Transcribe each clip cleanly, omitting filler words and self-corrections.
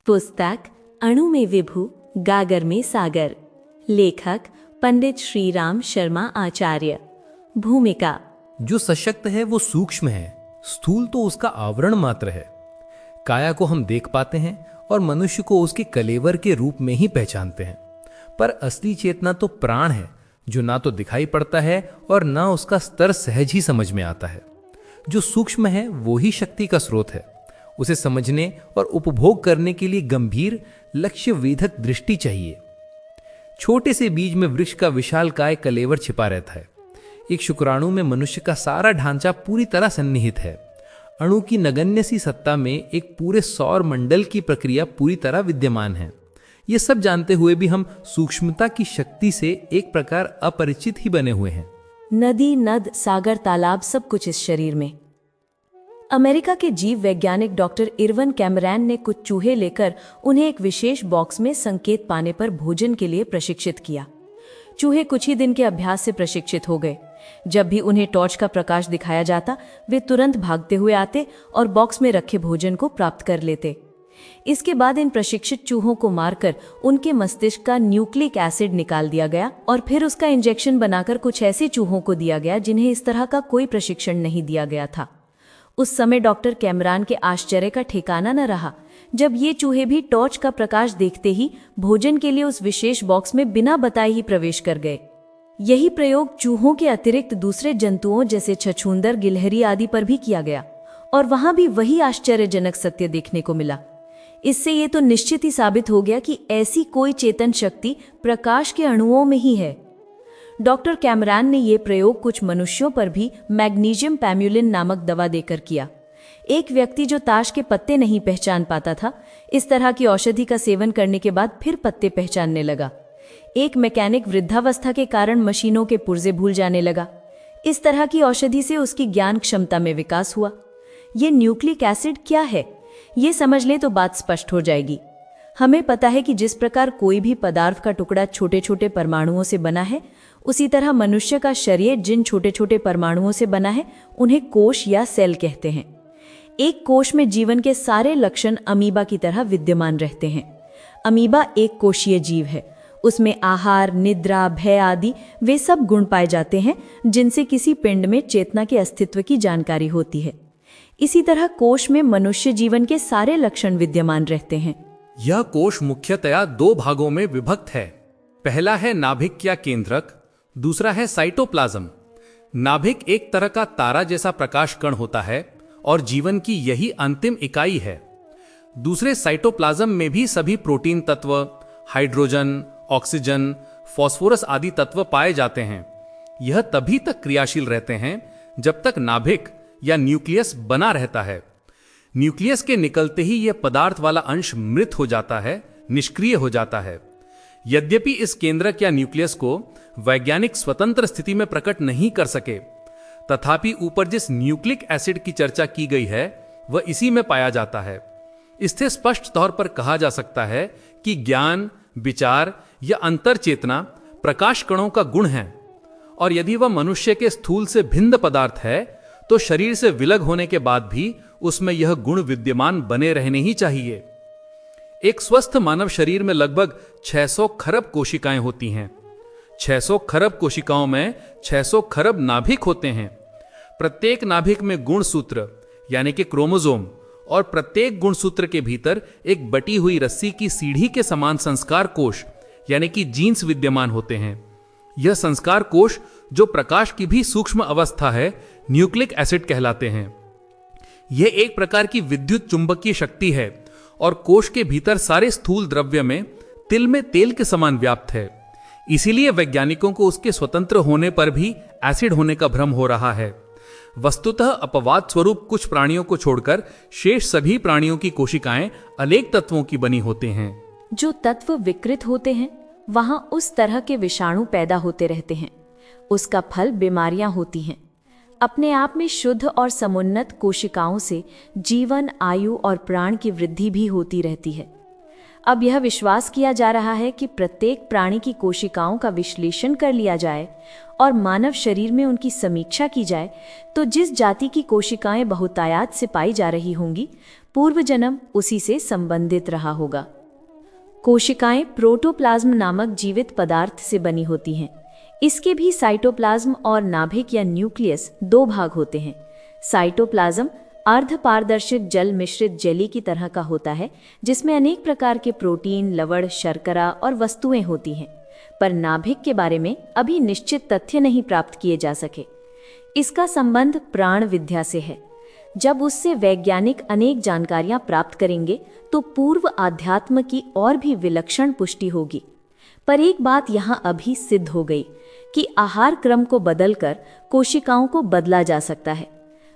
पुस्तक अणु में विभु गागर में सागर। लेखक पंडित श्रीराम शर्मा आचार्य। भूमिका। जो सशक्त है वो सूक्ष्म है, स्थूल तो उसका आवरण मात्र है। काया को हम देख पाते हैं और मनुष्य को उसके कलेवर के रूप में ही पहचानते हैं, पर असली चेतना तो प्राण है, जो ना तो दिखाई पड़ता है और ना उसका स्तर सहज ही समझ में आता है। जो सूक्ष्म है वो ही शक्ति का स्रोत है। उसे समझने और उपभोग करने के लिए गंभीर लक्ष्य वेधक दृष्टि चाहिए। छोटे से बीज में वृक्ष का विशालकाय कलेवर छिपा रहता है। एक शुक्राणु में मनुष्य का सारा ढांचा पूरी तरह सन्निहित है। अणु की नगण्य सी सत्ता में एक पूरे सौर मंडल की प्रक्रिया पूरी तरह विद्यमान है। ये सब जानते हुए भी हम सूक्ष्मता की शक्ति से एक प्रकार अपरिचित ही बने हुए हैं। नदी, नद, सागर, तालाब, सब कुछ इस शरीर में। अमेरिका के जीव वैज्ञानिक डॉक्टर इरवन कैमरैन ने कुछ चूहे लेकर उन्हें एक विशेष बॉक्स में संकेत पाने पर भोजन के लिए प्रशिक्षित किया। चूहे कुछ ही दिन के अभ्यास से प्रशिक्षित हो गए। जब भी उन्हें टॉर्च का प्रकाश दिखाया जाता, वे तुरंत भागते हुए आते और बॉक्स में रखे भोजन को प्राप्त कर लेते। इसके बाद इन प्रशिक्षित चूहों को मारकर उनके मस्तिष्क का न्यूक्लिक एसिड निकाल दिया गया और फिर उसका इंजेक्शन बनाकर कुछ ऐसे चूहों को दिया गया जिन्हें इस तरह का कोई प्रशिक्षण नहीं दिया गया था। उस समय डॉक्टर कैमरान के आश्चर्य का ठिकाना न रहा जब ये चूहे भी टॉर्च का प्रकाश देखते ही भोजन के लिए उस विशेष बॉक्स में बिना बताए ही प्रवेश कर गए। यही प्रयोग चूहों के अतिरिक्त दूसरे जंतुओं जैसे छछूंदर, गिलहरी आदि पर भी किया गया और वहां भी वही आश्चर्यजनक सत्य देखने को मिला। इससे ये तो निश्चित ही साबित हो गया कि ऐसी कोई चेतन शक्ति प्रकाश के अणुओं में ही है। डॉक्टर कैमरान ने यह प्रयोग कुछ मनुष्यों पर भी मैग्नीशियम पैम्यूलिन नामक दवा देकर किया। एक व्यक्ति जो ताश के पत्ते नहीं पहचान पाता था, इस तरह की औषधि का सेवन करने के बाद फिर पत्ते पहचानने लगा। एक मैकेनिक वृद्धावस्था के कारण मशीनों के पुर्जे भूल जाने लगा। इस तरह की औषधि से उसकी ज्ञान क्षमता में विकास हुआ। ये न्यूक्लिक एसिड क्या है, ये समझ लें तो बात स्पष्ट हो जाएगी। हमें पता है कि जिस प्रकार कोई भी पदार्थ का टुकड़ा छोटे छोटे परमाणुओं से बना है, उसी तरह मनुष्य का शरीर जिन छोटे छोटे परमाणुओं से बना है उन्हें कोश या सेल कहते हैं। एक कोश में जीवन के सारे लक्षण अमीबा की तरह विद्यमान रहते हैं। अमीबा एक कोशीय जीव है। उसमें आहार, निद्रा, भय आदि वे सब गुण पाए जाते हैं जिनसे किसी पिंड में चेतना के अस्तित्व की जानकारी होती है। इसी तरह कोश में मनुष्य जीवन के सारे लक्षण विद्यमान रहते हैं। यह कोश मुख्यतया दो भागों में विभक्त है। पहला है नाभिक या केंद्रक, दूसरा है साइटोप्लाज्म। नाभिक एक तरह का तारा जैसा प्रकाश कण होता है और जीवन की यही अंतिम इकाई है। दूसरे साइटोप्लाज्म में भी सभी प्रोटीन तत्व, हाइड्रोजन, ऑक्सीजन, फास्फोरस आदि तत्व पाए जाते हैं। यह तभी तक क्रियाशील रहते हैं जब तक नाभिक या न्यूक्लियस बना रहता है। न्यूक्लियस के निकलते ही यह पदार्थ वाला अंश मृत हो जाता है, निष्क्रिय हो जाता है। यद्यपि इस केंद्रक या न्यूक्लियस को वैज्ञानिक स्वतंत्र स्थिति में प्रकट नहीं कर सके, तथापि ऊपर जिस न्यूक्लिक एसिड की चर्चा की गई है वह इसी में पाया जाता है। इससे स्पष्ट तौर पर कहा जा सकता है कि ज्ञान, विचार या अंतर चेतना प्रकाश कणों का गुण है, और यदि वह मनुष्य के स्थूल से भिन्न पदार्थ है तो शरीर से विलग होने के बाद भी उसमें यह गुण विद्यमान बने रहने ही चाहिए। एक स्वस्थ मानव शरीर में लगभग 600 खरब कोशिकाएं होती हैं। 600 खरब कोशिकाओं में 600 खरब नाभिक होते हैं। प्रत्येक नाभिक में गुणसूत्र यानी कि क्रोमोसोम और प्रत्येक गुणसूत्र के भीतर एक बटी हुई रस्सी की सीढ़ी के समान संस्कार कोश यानी कि जीन्स विद्यमान होते हैं। यह संस्कार कोश, जो प्रकाश की भी सूक्ष्म अवस्था है, न्यूक्लिक एसिड कहलाते हैं। यह एक प्रकार की विद्युत चुंबकीय शक्ति है और कोश के भीतर सारे स्थूल द्रव्य में तिल में तेल के समान व्याप्त है। इसीलिए वैज्ञानिकों को उसके स्वतंत्र होने पर भी एसिड होने का भ्रम हो रहा है। वस्तुतः अपवाद स्वरूप कुछ प्राणियों को छोड़कर शेष सभी प्राणियों की कोशिकाएं अनेक तत्वों की बनी होते हैं। जो तत्व विकृत होते हैं वहां उस तरह के विषाणु पैदा होते रहते हैं। उसका फल बीमारियां होती हैं। अपने आप में शुद्ध और समुन्नत कोशिकाओं से जीवन, आयु और प्राण की वृद्धि भी होती रहती है। अब यह विश्वास किया जा रहा है कि प्रत्येक प्राणी की कोशिकाओं का विश्लेषण कर लिया जाए और मानव शरीर में उनकी समीक्षा की जाए, तो जिस जाति की कोशिकाएं बहुतायत से पाई जा रही होंगी, पूर्व जन्म उसी से संबंधित रहा होगा। कोशिकाएं प्रोटोप्लाज्म नामक जीवित पदार्थ से बनी होती हैं। इसके भी साइटोप्लाज्म और नाभिक या न्यूक्लियस दो भाग होते हैं। साइटोप्लाज्म अर्ध पारदर्शित जल मिश्रित जेली की तरह का होता है, जिसमें अनेक प्रकार के प्रोटीन, लवण, शर्करा और वस्तुएं होती हैं। पर नाभिक के बारे में अभी निश्चित तथ्य नहीं प्राप्त किए जा सके। इसका संबंध प्राण विद्या से है। जब उससे वैज्ञानिक अनेक जानकारियां प्राप्त करेंगे तो पूर्व आध्यात्म की और भी विलक्षण पुष्टि होगी। पर एक बात यहां अभी सिद्ध हो गई कि आहार क्रम को बदलकर कोशिकाओं को बदला जा सकता है।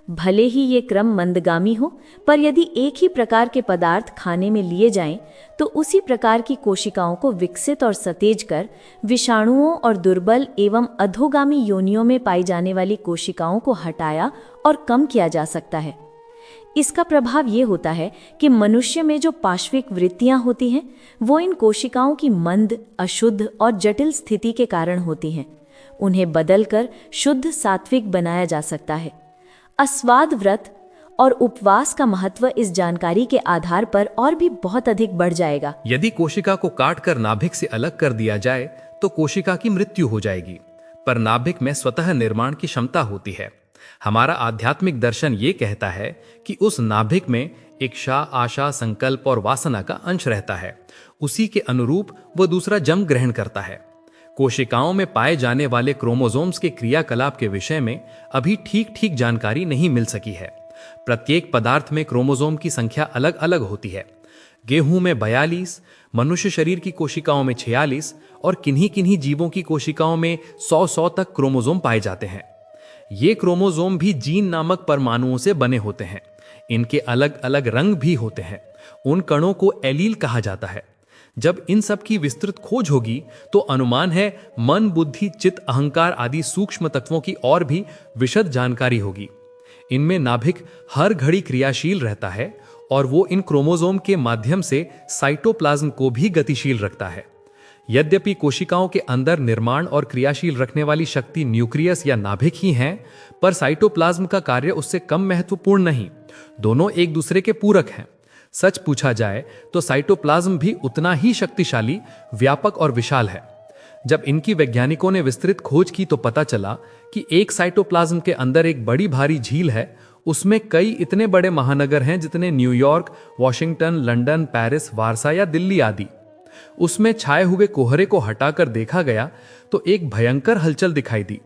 भले ही ये क्रम मंदगामी हो, पर यदि एक ही प्रकार के पदार्थ खाने में लिए जाएं, तो उसी प्रकार की कोशिकाओं को विकसित और सतेज कर विषाणुओं और दुर्बल एवं अधोगामी योनियों में पाई जाने वाली कोशिकाओं को हटाया और कम किया जा सकता है। इसका प्रभाव ये होता है कि मनुष्य में जो पाश्विक वृत्तियां होती हैं, वो इन कोशिकाओं की मंद, अशुद्ध और जटिल स्थिति के कारण होती हैं। उन्हें बदलकर शुद्ध सात्विक बनाया जा सकता है। अस्वाद व्रत और उपवास का महत्व इस जानकारी के आधार पर और भी बहुत अधिक बढ़ जाएगा। यदि कोशिका को काटकर नाभिक से अलग कर दिया जाए तो कोशिका की मृत्यु हो जाएगी, पर नाभिक में स्वतः निर्माण की क्षमता होती है। हमारा आध्यात्मिक दर्शन ये कहता है कि उस नाभिक में इच्छा, आशा, संकल्प और वासना का अंश रहता है। उसी के अनुरूप वह दूसरा जन्म ग्रहण करता है। कोशिकाओं में पाए जाने वाले क्रोमोसोम्स के क्रियाकलाप के विषय में अभी ठीक ठीक जानकारी नहीं मिल सकी है। प्रत्येक पदार्थ में क्रोमोसोम की संख्या अलग अलग होती है। गेहूं में 42, मनुष्य शरीर की कोशिकाओं में 46 और किन्हीं किन्हीं जीवों की कोशिकाओं में 100 तक क्रोमोसोम पाए जाते हैं। ये क्रोमोसोम भी जीन नामक परमाणुओं से बने होते हैं। इनके अलग अलग रंग भी होते हैं। उन कणों को एलील कहा जाता है। जब इन सब की विस्तृत खोज होगी तो अनुमान है मन, बुद्धि, चित्त, अहंकार आदि सूक्ष्म तत्वों की और भी विशद जानकारी होगी। इनमें नाभिक हर घड़ी क्रियाशील रहता है और वो इन क्रोमोसोम के माध्यम से साइटोप्लाज्म को भी गतिशील रखता है। यद्यपि कोशिकाओं के अंदर निर्माण और क्रियाशील रखने वाली शक्ति न्यूक्लियस या नाभिक ही हैं, पर साइटोप्लाज्म का कार्य उससे कम महत्वपूर्ण नहीं। दोनों एक दूसरे के पूरक हैं। सच पूछा जाए तो साइटोप्लाज्म भी उतना ही शक्तिशाली, व्यापक और विशाल है। जब इनकी वैज्ञानिकों ने विस्तृत खोज की तो पता चला कि एक साइटोप्लाज्म के अंदर एक बड़ी भारी झील है। उसमें कई इतने बड़े महानगर हैं जितने न्यूयॉर्क, वॉशिंगटन, लंदन, पेरिस, वारसा या दिल्ली आदि। उसमें छाए हुए कोहरे को हटाकर देखा गया तो एक भयंकर हलचल दिखाई दी।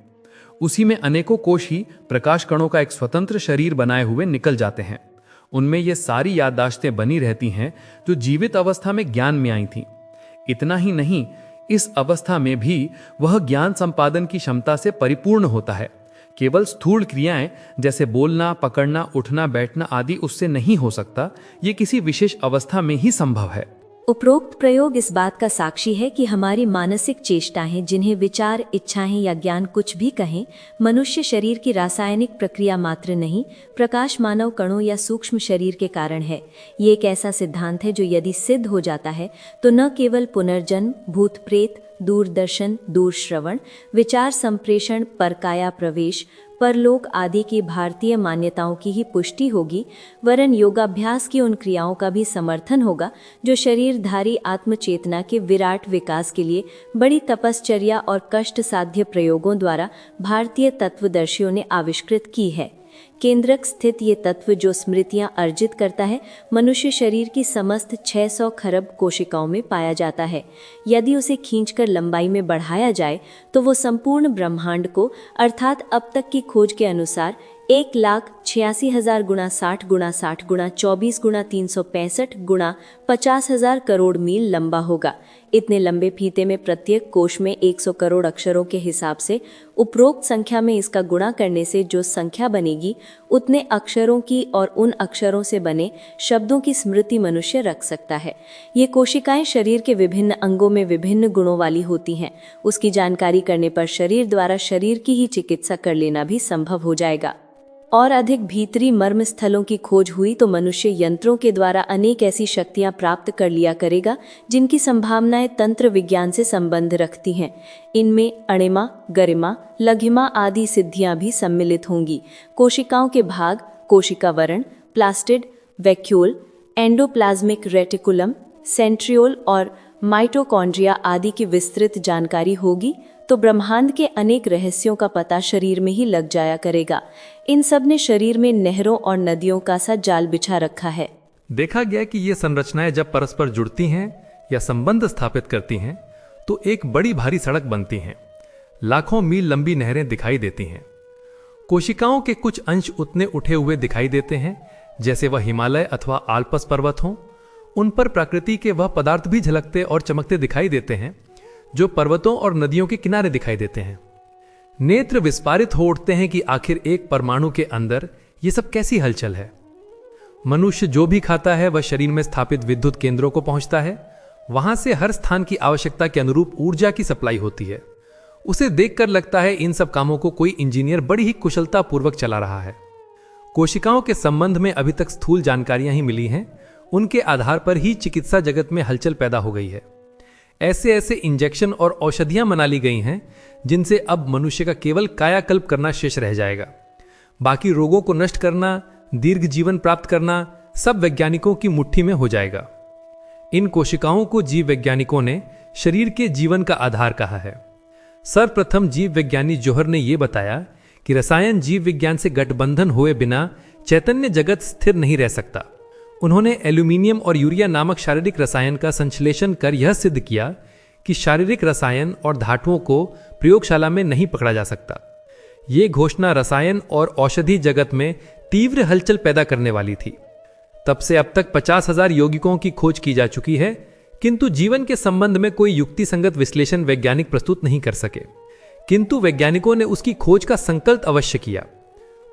उसी में अनेकों कोश ही प्रकाश कणों का एक स्वतंत्र शरीर बनाए हुए निकल जाते हैं। उनमें ये सारी याददाश्तें बनी रहती हैं जो जीवित अवस्था में ज्ञान में आई थीं। इतना ही नहीं, इस अवस्था में भी वह ज्ञान संपादन की क्षमता से परिपूर्ण होता है। केवल स्थूल क्रियाएं जैसे बोलना, पकड़ना, उठना, बैठना आदि उससे नहीं हो सकता। ये किसी विशेष अवस्था में ही संभव है। उपरोक्त प्रयोग इस बात का साक्षी है कि हमारी मानसिक चेष्टाएं, जिन्हें विचार, इच्छाएं या ज्ञान कुछ भी कहें, मनुष्य शरीर की रासायनिक प्रक्रिया मात्र नहीं, प्रकाश मानव कणों या सूक्ष्म शरीर के कारण है। ये एक ऐसा सिद्धांत है जो यदि सिद्ध हो जाता है तो न केवल पुनर्जन्म, भूत प्रेत, दूरदर्शन, दूरश्रवण, विचार संप्रेषण, परकाया प्रवेश, परलोक आदि की भारतीय मान्यताओं की ही पुष्टि होगी, वरन योगाभ्यास की उन क्रियाओं का भी समर्थन होगा जो शरीरधारी आत्मचेतना के विराट विकास के लिए बड़ी तपश्चर्या और कष्ट साध्य प्रयोगों द्वारा भारतीय तत्वदर्शियों ने आविष्कृत की है। केंद्रक स्थित ये तत्व जो स्मृतियां अर्जित करता है, मनुष्य शरीर की समस्त 600 खरब कोशिकाओं में पाया जाता है। यदि उसे खींचकर लंबाई में बढ़ाया जाए तो वो संपूर्ण ब्रह्मांड को, अर्थात अब तक की खोज के अनुसार 1,86,000 गुणा 60 गुणा 60 गुणा 24 गुणा 365 गुणा 50,000 करोड़ मील लंबा होगा। इतने लंबे फीते में प्रत्येक कोश में 100 करोड़ अक्षरों के हिसाब से उपरोक्त संख्या में इसका गुणा करने से जो संख्या बनेगी, उतने अक्षरों की और उन अक्षरों से बने शब्दों की स्मृति मनुष्य रख सकता है। ये कोशिकाएं शरीर के विभिन्न अंगों में विभिन्न गुणों वाली होती हैं। उसकी जानकारी करने पर शरीर द्वारा शरीर की ही चिकित्सा कर लेना भी संभव हो जाएगा। और अधिक भीतरी मर्म स्थलों की खोज हुई तो मनुष्य यंत्रों के द्वारा अनेक ऐसी शक्तियां प्राप्त कर लिया करेगा जिनकी संभावनाएं तंत्र विज्ञान से संबंध रखती हैं। इनमें अणिमा, गरिमा, लघिमा आदि सिद्धियां भी सम्मिलित होंगी। कोशिकाओं के भाग, कोशिकावरण, plastid, vacuole, endoplasmic reticulum, centriole और माइटोकॉन्ड्रिया आदि की विस्तृत जानकारी होगी तो ब्रह्मांड के अनेक रहस्यों का पता शरीर में ही लग जाया करेगा। इन सब ने शरीर में नहरों और नदियों का सा जाल बिछा रखा है। देखा गया कि ये संरचनाएं जब परस्पर जुड़ती हैं या संबंध स्थापित करती हैं तो एक बड़ी भारी सड़क बनती हैं। लाखों मील लंबी नहरें दिखाई देती हैं। कोशिकाओं के कुछ अंश उतने उठे हुए दिखाई देते हैं जैसे वह हिमालय अथवा आल्पस पर्वत हों। उन पर प्रकृति के वह पदार्थ भी झलकते और चमकते दिखाई देते हैं जो पर्वतों और नदियों के किनारे दिखाई देते हैं। नेत्र विस्फारित हो उठते हैं कि आखिर एक परमाणु के अंदर यह सब कैसी हलचल है। मनुष्य जो भी खाता है वह शरीर में स्थापित विद्युत केंद्रों को पहुंचता है। वहां से हर स्थान की आवश्यकता के अनुरूप ऊर्जा की सप्लाई होती है। उसे देखकर लगता है इन सब कामों को कोई इंजीनियर बड़ी ही कुशलता पूर्वक चला रहा है। कोशिकाओं के संबंध में अभी तक स्थूल जानकारियां ही मिली हैं। उनके आधार पर ही चिकित्सा जगत में हलचल पैदा हो गई है। ऐसे ऐसे इंजेक्शन और औषधियां बना ली गई हैं जिनसे अब मनुष्य का केवल कायाकल्प करना शेष रह जाएगा। बाकी रोगों को नष्ट करना, दीर्घ जीवन प्राप्त करना सब वैज्ञानिकों की मुट्ठी में हो जाएगा। इन कोशिकाओं को जीव वैज्ञानिकों ने शरीर के जीवन का आधार कहा है। सर्वप्रथम जीव विज्ञानी जोहर ने यह बताया कि रसायन जीव विज्ञान से गठबंधन हुए बिना चैतन्य जगत स्थिर नहीं रह सकता। उन्होंने एल्यूमिनियम और यूरिया नामक शारीरिक रसायन का संश्लेषण कर यह सिद्ध किया कि शारीरिक रसायन और धातुओं को प्रयोगशाला में नहीं पकड़ा जा सकता। ये घोषणा रसायन और औषधि जगत में तीव्र हलचल पैदा करने वाली थी। तब से अब तक 50,000 यौगिकों की खोज की जा चुकी है, किंतु जीवन के संबंध में कोई युक्तिसंगत विश्लेषण वैज्ञानिक प्रस्तुत नहीं कर सके। किंतु वैज्ञानिकों ने उसकी खोज का संकल्प अवश्य किया।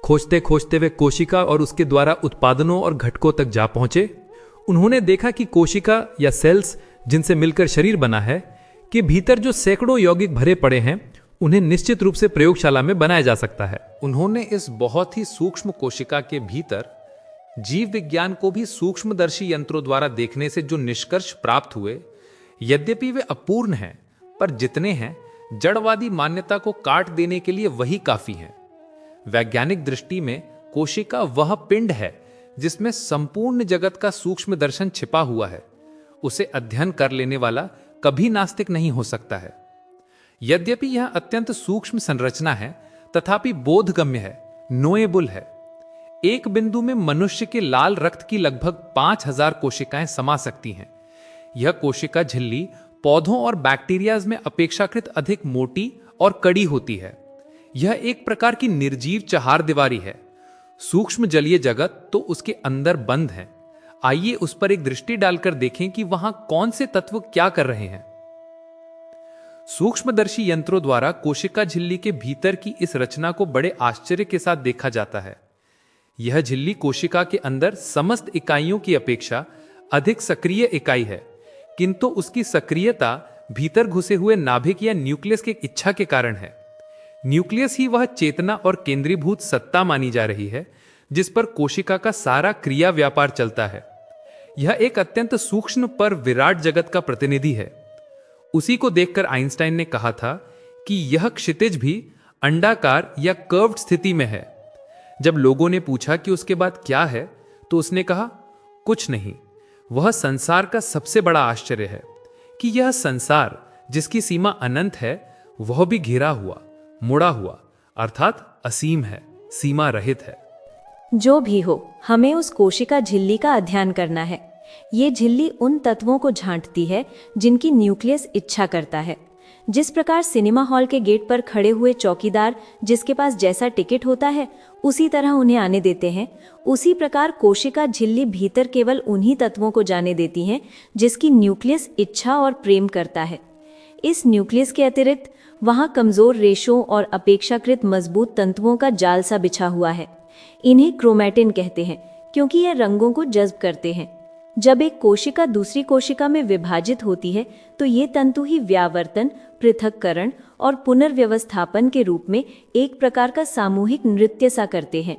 खोजते खोजते वे कोशिका और उसके द्वारा उत्पादनों और घटकों तक जा पहुंचे। उन्होंने देखा कि कोशिका या सेल्स जिनसे मिलकर शरीर बना है के भीतर जो सैकड़ों यौगिक भरे पड़े हैं उन्हें निश्चित रूप से प्रयोगशाला में बनाया जा सकता है। उन्होंने इस बहुत ही सूक्ष्म कोशिका के भीतर जीव विज्ञान को भी सूक्ष्मदर्शी यंत्रों द्वारा देखने से जो निष्कर्ष प्राप्त हुए, यद्यपि वे अपूर्ण हैं, पर जितने हैं जड़वादी मान्यता को काट देने के लिए वही काफी हैं। वैज्ञानिक दृष्टि में कोशिका वह पिंड है जिसमें संपूर्ण जगत का सूक्ष्म दर्शन छिपा हुआ है। उसे अध्ययन कर लेने वाला कभी नास्तिक नहीं हो सकता है। यद्यपि यह अत्यंत सूक्ष्म संरचना है तथापि बोधगम्य है, नोएबल है। एक बिंदु में मनुष्य के लाल रक्त की लगभग 5,000 कोशिकाएं समा सकती हैं। यह कोशिका झिल्ली पौधों और बैक्टीरियाज में अपेक्षाकृत अधिक मोटी और कड़ी होती है। यह एक प्रकार की निर्जीव चहारदीवारी है। सूक्ष्म जलीय जगत तो उसके अंदर बंद है। आइए उस पर एक दृष्टि डालकर देखें कि वहां कौन से तत्व क्या कर रहे हैं। सूक्ष्मदर्शी यंत्रों द्वारा कोशिका झिल्ली के भीतर की इस रचना को बड़े आश्चर्य के साथ देखा जाता है। यह झिल्ली कोशिका के अंदर समस्त इकाइयों की अपेक्षा अधिक सक्रिय इकाई है, किंतु उसकी सक्रियता भीतर घुसे हुए नाभिक या न्यूक्लियस की इच्छा के कारण है। न्यूक्लियस ही वह चेतना और केंद्रीभूत सत्ता मानी जा रही है जिस पर कोशिका का सारा क्रिया व्यापार चलता है। यह एक अत्यंत सूक्ष्म पर विराट जगत का प्रतिनिधि है। उसी को देखकर आइंस्टाइन ने कहा था कि यह क्षितिज भी अंडाकार या कर्व्ड स्थिति में है। जब लोगों ने पूछा कि उसके बाद क्या है तो उसने कहा, कुछ नहीं, वह संसार का सबसे बड़ा आश्चर्य है कि यह संसार जिसकी सीमा अनंत है वह भी घिरा हुआ, मुड़ा हुआ, अर्थात असीम है, सीमा रहित है। जो भी हो, हमें उस कोशिका झिल्ली का अध्ययन करना है। ये झिल्ली उन तत्वों को झांटती है जिनकी न्यूक्लियस इच्छा करता है। जिस प्रकार सिनेमा हॉल के गेट पर खड़े हुए चौकीदार जिसके पास जैसा टिकट होता है उसी तरह उन्हें आने देते हैं, उसी प्रकार कोशिका झिल्ली भीतर केवल उन्हीं तत्वों को जाने देती हैं जिसकी न्यूक्लियस इच्छा और प्रेम करता है। इस न्यूक्लियस के अतिरिक्त वहां कमजोर रेशों और अपेक्षाकृत मजबूत तंतुओं का जाल सा बिछा हुआ है। इन्हें क्रोमैटिन कहते हैं क्योंकि यह रंगों को जज्ब करते हैं। जब एक कोशिका दूसरी कोशिका में विभाजित होती है तो ये तंतु ही व्यावर्तन, पृथक्करण और पुनर्व्यवस्थापन के रूप में एक प्रकार का सामूहिक नृत्य सा करते हैं।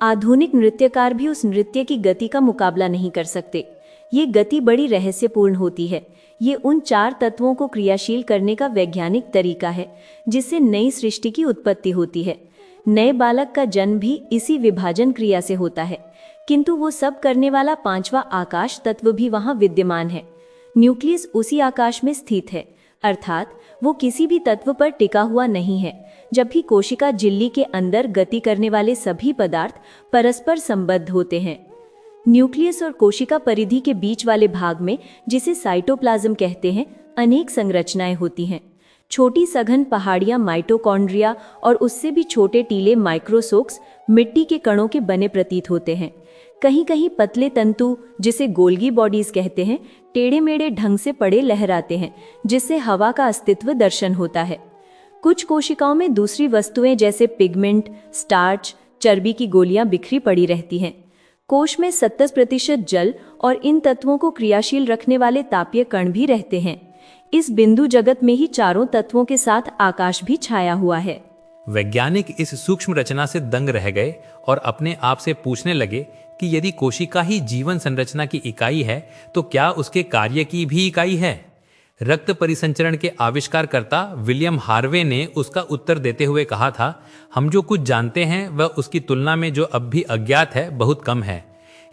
आधुनिक नृत्यकार भी उस नृत्य की गति का मुकाबला नहीं कर सकते। ये गति बड़ी रहस्यपूर्ण होती है। ये उन 4 तत्वों को क्रियाशील करने का वैज्ञानिक तरीका है जिससे नई सृष्टि की उत्पत्ति होती है। नए बालक का जन्म भी इसी विभाजन क्रिया से होता है, किंतु वो सब करने वाला 5वां आकाश तत्व भी वहां विद्यमान है। न्यूक्लियस उसी आकाश में स्थित है, अर्थात वो किसी भी तत्व पर टिका हुआ नहीं है, जबकि कोशिका झिल्ली के अंदर गति करने वाले सभी पदार्थ परस्पर संबद्ध होते हैं। न्यूक्लियस और कोशिका परिधि के बीच वाले भाग में, जिसे साइटोप्लाज्म कहते हैं, अनेक संरचनाएं होती हैं। छोटी सघन पहाड़ियां माइटोकॉन्ड्रिया और उससे भी छोटे टीले माइक्रोसोक्स मिट्टी के कणों के बने प्रतीत होते हैं। कहीं कहीं पतले तंतु, जिसे गोल्गी बॉडीज कहते हैं, टेढ़े मेढ़े ढंग से पड़े लहराते हैं, जिससे हवा का अस्तित्व दर्शन होता है। कुछ कोशिकाओं में दूसरी वस्तुएं जैसे पिगमेंट, स्टार्च, चर्बी की गोलियां बिखरी पड़ी रहती हैं। कोश में 70% जल और इन तत्वों को क्रियाशील रखने वाले तापीय कण भी रहते हैं। इस बिंदु जगत में ही चारों तत्वों के साथ आकाश भी छाया हुआ है। वैज्ञानिक इस सूक्ष्म रचना से दंग रह गए और अपने आप से पूछने लगे कि यदि कोशिका ही जीवन संरचना की इकाई है तो क्या उसके कार्य की भी इकाई है। रक्त परिसंचरण के आविष्कारकर्ता विलियम हार्वे ने उसका उत्तर देते हुए कहा था, हम जो कुछ जानते हैं वह उसकी तुलना में जो अब भी अज्ञात है बहुत कम है।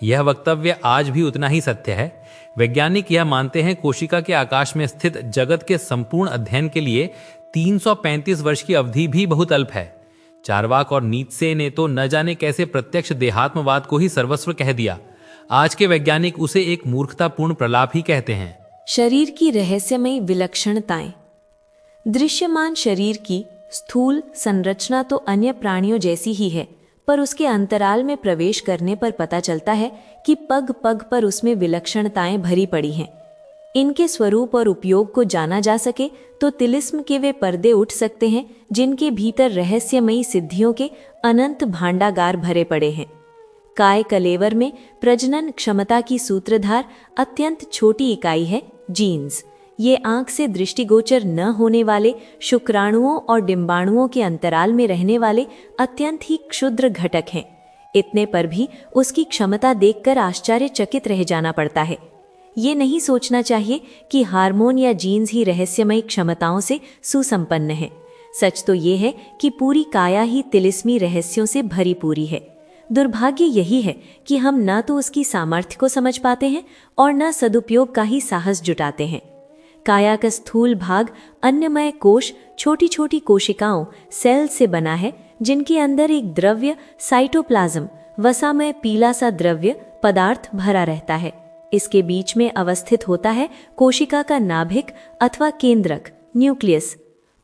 यह वक्तव्य आज भी उतना ही सत्य है। वैज्ञानिक यह मानते हैं कोशिका के आकाश में स्थित जगत के संपूर्ण अध्ययन के लिए 335 वर्ष की अवधि भी बहुत अल्प है। चार्वाक और नीत्शे ने तो न जाने कैसे प्रत्यक्ष देहात्मवाद को ही सर्वस्व कह दिया। आज के वैज्ञानिक उसे एक मूर्खतापूर्ण प्रलाप ही कहते हैं। शरीर की रहस्यमयी विलक्षणताएं। दृश्यमान शरीर की स्थूल संरचना तो अन्य प्राणियों जैसी ही है, पर उसके अंतराल में प्रवेश करने पर पता चलता है कि पग पग पर उसमें विलक्षणताएं भरी पड़ी हैं। इनके स्वरूप और उपयोग को जाना जा सके तो तिलिस्म के वे पर्दे उठ सकते हैं जिनके भीतर रहस्यमयी सिद्धियों के अनंत भांडागार भरे पड़े हैं। काय कलेवर में प्रजनन क्षमता की सूत्रधार अत्यंत छोटी इकाई है जीन्स। ये आंख से दृष्टिगोचर न होने वाले शुक्राणुओं और डिंबाणुओं के अंतराल में रहने वाले अत्यंत ही क्षुद्र घटक हैं। इतने पर भी उसकी क्षमता देखकर आश्चर्यचकित रह जाना पड़ता है। ये नहीं सोचना चाहिए कि हार्मोन या जीन्स ही रहस्यमयी क्षमताओं से सुसंपन्न है। सच तो ये है कि पूरी काया ही तिलिस्मी रहस्यों से भरी पूरी है। दुर्भाग्य यही है कि हम न तो उसकी सामर्थ्य को समझ पाते हैं और न सदुपयोग का ही साहस जुटाते हैं। काया का स्थूल भाग अन्नमय कोश छोटी छोटी कोशिकाओं सेल से बना है, जिनके अंदर एक द्रव्य साइटोप्लाज्म वसामय पीला सा द्रव्य पदार्थ भरा रहता है। इसके बीच में अवस्थित होता है कोशिका का नाभिक अथवा केंद्रक न्यूक्लियस।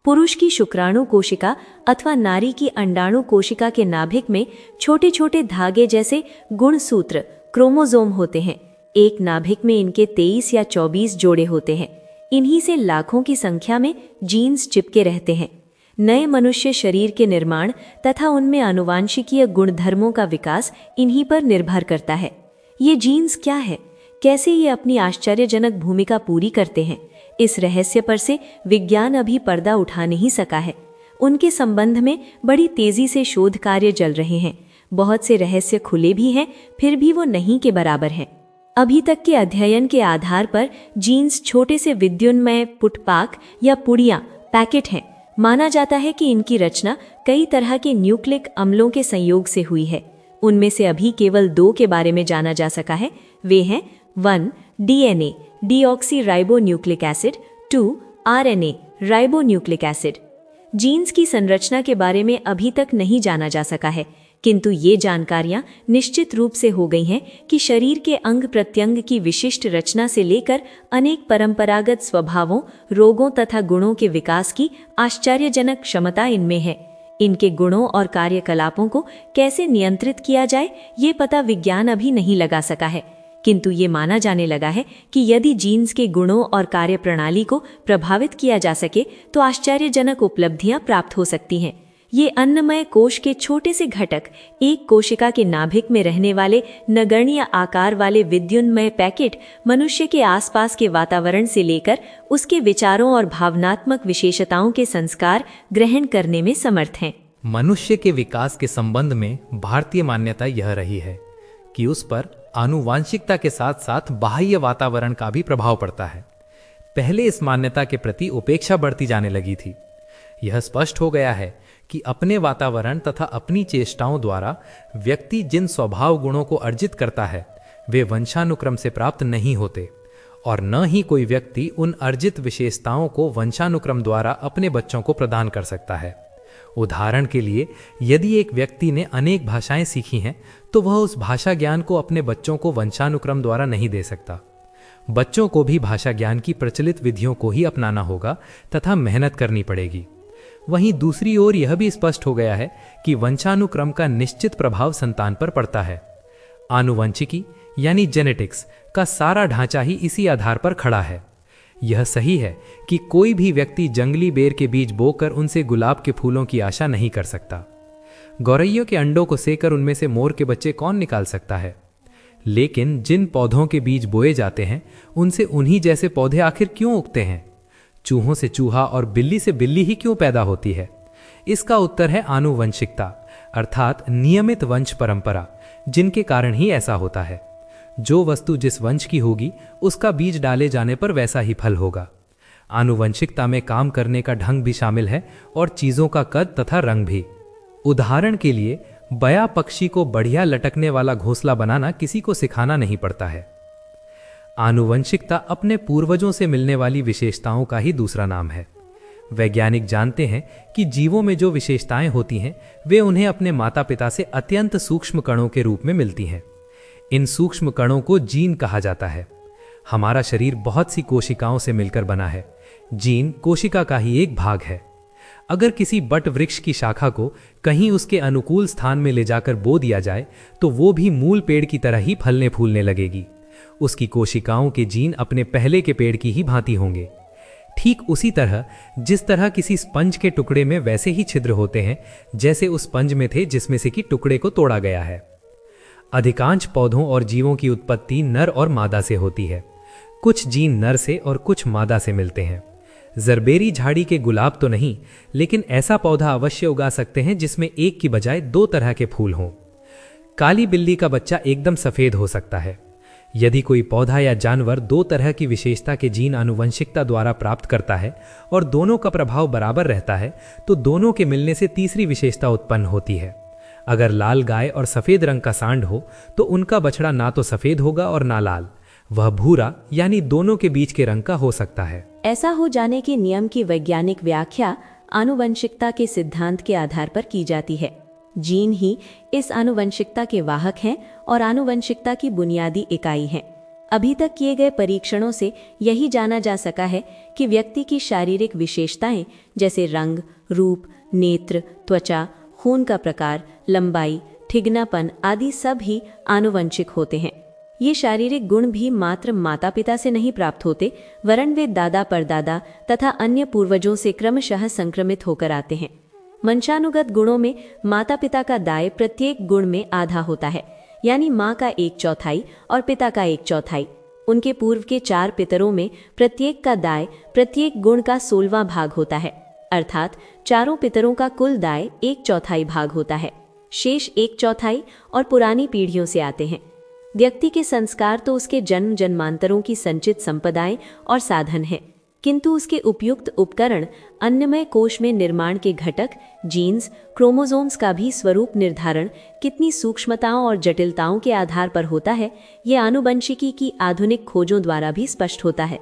पुरुष की शुक्राणु कोशिका अथवा नारी की अंडाणु कोशिका के नाभिक में छोटे छोटे धागे जैसे गुणसूत्र क्रोमोसोम होते हैं। एक नाभिक में इनके 23 या 24 जोड़े होते हैं। इन्हीं से लाखों की संख्या में जीन्स चिपके रहते हैं। नए मनुष्य शरीर के निर्माण तथा उनमें आनुवांशिकीय गुणधर्मों का विकास इन्हीं पर निर्भर करता है। ये जीन्स क्या है, कैसे ये अपनी आश्चर्यजनक भूमिका पूरी करते हैं, इस रहस्य पर से विज्ञान अभी पर्दा उठा नहीं सका है। उनके संबंध में बड़ी तेजी से शोध कार्य चल रहे हैं। बहुत से रहस्य खुले भी हैं, फिर भी वो नहीं के बराबर हैं। अभी तक के अध्ययन के आधार पर जीन्स छोटे से विद्युन्मय पुटपाक या पुड़िया पैकेट हैं। माना जाता है कि इनकी रचना कई तरह के न्यूक्लिक अम्लों के संयोग से हुई है। उनमें से अभी केवल 2 के बारे में जाना जा सका है। वे हैं 1 DNA deoxyribonucleic acid, 2 RNA ribonucleic acid. Genes की संरचना के बारे में अभी तक नहीं जाना जा सका है, किंतु ये जानकारियां निश्चित रूप से हो गई हैं कि शरीर के अंग प्रत्यंग की विशिष्ट रचना से लेकर अनेक परंपरागत स्वभावों, रोगों तथा गुणों के विकास की आश्चर्यजनक क्षमता इनमें है। इनके गुणों और कार्यकलापों को कैसे नियंत्रित किया जाए, ये पता विज्ञान अभी नहीं लगा सका है, किंतु ये माना जाने लगा है कि यदि जीन्स के गुणों और कार्यप्रणाली को प्रभावित किया जा सके तो आश्चर्यजनक उपलब्धियां प्राप्त हो सकती हैं। ये अन्नमय कोश के छोटे से घटक एक कोशिका के नाभिक में रहने वाले नगण्य आकार वाले विद्युन्मय पैकेट मनुष्य के आसपास के वातावरण से लेकर उसके विचारों और भावनात्मक विशेषताओं के संस्कार ग्रहण करने में समर्थ हैं। मनुष्य के विकास के संबंध में भारतीय मान्यता यह रही है कि उस पर आनुवांशिकता के साथ साथ बाह्य वातावरण का भी प्रभाव पड़ता है। पहले इस मान्यता के प्रति उपेक्षा बढ़ती जाने लगी थी। यह स्पष्ट हो गया है कि अपने वातावरण तथा अपनी चेष्टाओं द्वारा व्यक्ति जिन स्वभाव गुणों को अर्जित करता है वे वंशानुक्रम से प्राप्त नहीं होते, और न ही कोई व्यक्ति उन अर्जित विशेषताओं को वंशानुक्रम द्वारा अपने बच्चों को प्रदान कर सकता है। उदाहरण के लिए, यदि एक व्यक्ति ने अनेक भाषाएं सीखी हैं तो वह उस भाषा ज्ञान को अपने बच्चों को वंशानुक्रम द्वारा नहीं दे सकता। बच्चों को भी भाषा ज्ञान की प्रचलित विधियों को ही अपनाना होगा तथा मेहनत करनी पड़ेगी। वहीं दूसरी ओर यह भी स्पष्ट हो गया है कि वंशानुक्रम का निश्चित प्रभाव संतान पर पड़ता है। आनुवंशिकी यानी जेनेटिक्स का सारा ढांचा ही इसी आधार पर खड़ा है। यह सही है कि कोई भी व्यक्ति जंगली बेर के बीज बोकर उनसे गुलाब के फूलों की आशा नहीं कर सकता। गौरैयों के अंडों को सेकर उनमें से मोर के बच्चे कौन निकाल सकता है? लेकिन जिन पौधों के बीज बोए जाते हैं उनसे उन्हीं जैसे पौधे आखिर क्यों उगते हैं? चूहों से चूहा और बिल्ली से बिल्ली ही क्यों पैदा होती है? इसका उत्तर है आनुवंशिकता, अर्थात नियमित वंश परंपरा, जिनके कारण ही ऐसा होता है। जो वस्तु जिस वंश की होगी उसका बीज डाले जाने पर वैसा ही फल होगा। आनुवंशिकता में काम करने का ढंग भी शामिल है और चीजों का कद तथा रंग भी। उदाहरण के लिए, बया पक्षी को बढ़िया लटकने वाला घोंसला बनाना किसी को सिखाना नहीं पड़ता है। आनुवंशिकता अपने पूर्वजों से मिलने वाली विशेषताओं का ही दूसरा नाम है। वैज्ञानिक जानते हैं कि जीवों में जो विशेषताएं होती हैं वे उन्हें अपने माता पिता से अत्यंत सूक्ष्म कणों के रूप में मिलती हैं। इन सूक्ष्म कणों को जीन कहा जाता है। हमारा शरीर बहुत सी कोशिकाओं से मिलकर बना है। जीन कोशिका का ही एक भाग है। अगर किसी बट वृक्ष की शाखा को कहीं उसके अनुकूल स्थान में ले जाकर बो दिया जाए तो वो भी मूल पेड़ की तरह ही फलने फूलने लगेगी। उसकी कोशिकाओं के जीन अपने पहले के पेड़ की ही भांति होंगे। ठीक उसी तरह जिस तरह किसी स्पंज के टुकड़े में वैसे ही छिद्र होते हैं जैसे उस स्पंज में थे जिसमें से कि टुकड़े को तोड़ा गया है। अधिकांश पौधों और जीवों की उत्पत्ति नर और मादा से होती है। कुछ जीन नर से और कुछ मादा से मिलते हैं। जरबेरी झाड़ी के गुलाब तो नहीं, लेकिन ऐसा पौधा अवश्य उगा सकते हैं जिसमें एक की बजाय दो तरह के फूल हों। काली बिल्ली का बच्चा एकदम सफेद हो सकता है। यदि कोई पौधा या जानवर दो तरह की विशेषता के जीन आनुवंशिकता द्वारा प्राप्त करता है और दोनों का प्रभाव बराबर रहता है तो दोनों के मिलने से तीसरी विशेषता उत्पन्न होती है। अगर लाल गाय और सफेद रंग का सांड हो तो उनका बछड़ा ना तो सफेद होगा और ना लाल, वह भूरा यानी दोनों के बीच के रंग का हो सकता है। ऐसा हो जाने के नियम की वैज्ञानिक व्याख्या आनुवंशिकता के सिद्धांत के आधार पर की जाती है। जीन ही इस आनुवंशिकता के वाहक हैं और आनुवंशिकता की बुनियादी इकाई हैं। अभी तक किए गए परीक्षणों से यही जाना जा सका है कि व्यक्ति की शारीरिक विशेषताएं जैसे रंग, रूप, नेत्र, त्वचा, खून का प्रकार, लंबाई, ठिगनापन आदि सब ही आनुवंशिक होते हैं। ये शारीरिक गुण भी मात्र माता पिता से नहीं प्राप्त होते, वरन वे दादा परदादा तथा अन्य पूर्वजों से क्रमशः संक्रमित होकर आते हैं। वंशानुगत गुणों में माता पिता का दाय प्रत्येक गुण में आधा होता है, यानी माँ का 1/4 और पिता का 1/4। उनके पूर्व के 4 पितरों में प्रत्येक का दाय प्रत्येक गुण का 16वां भाग होता है, अर्थात चारों पितरों का कुल दाय 1/4 भाग होता है। शेष 1/4 और पुरानी पीढ़ियों से आते हैं। व्यक्ति के संस्कार तो उसके जन्म जन्मांतरों की संचित संपदाएं और साधन हैं, किंतु उसके उपयुक्त उपकरण अन्नमय कोश में निर्माण के घटक जीन्स, क्रोमोसोम्स का भी स्वरूप निर्धारण कितनी सूक्ष्मताओं और जटिलताओं के आधार पर होता है, ये आनुवंशिकी की आधुनिक खोजों द्वारा भी स्पष्ट होता है।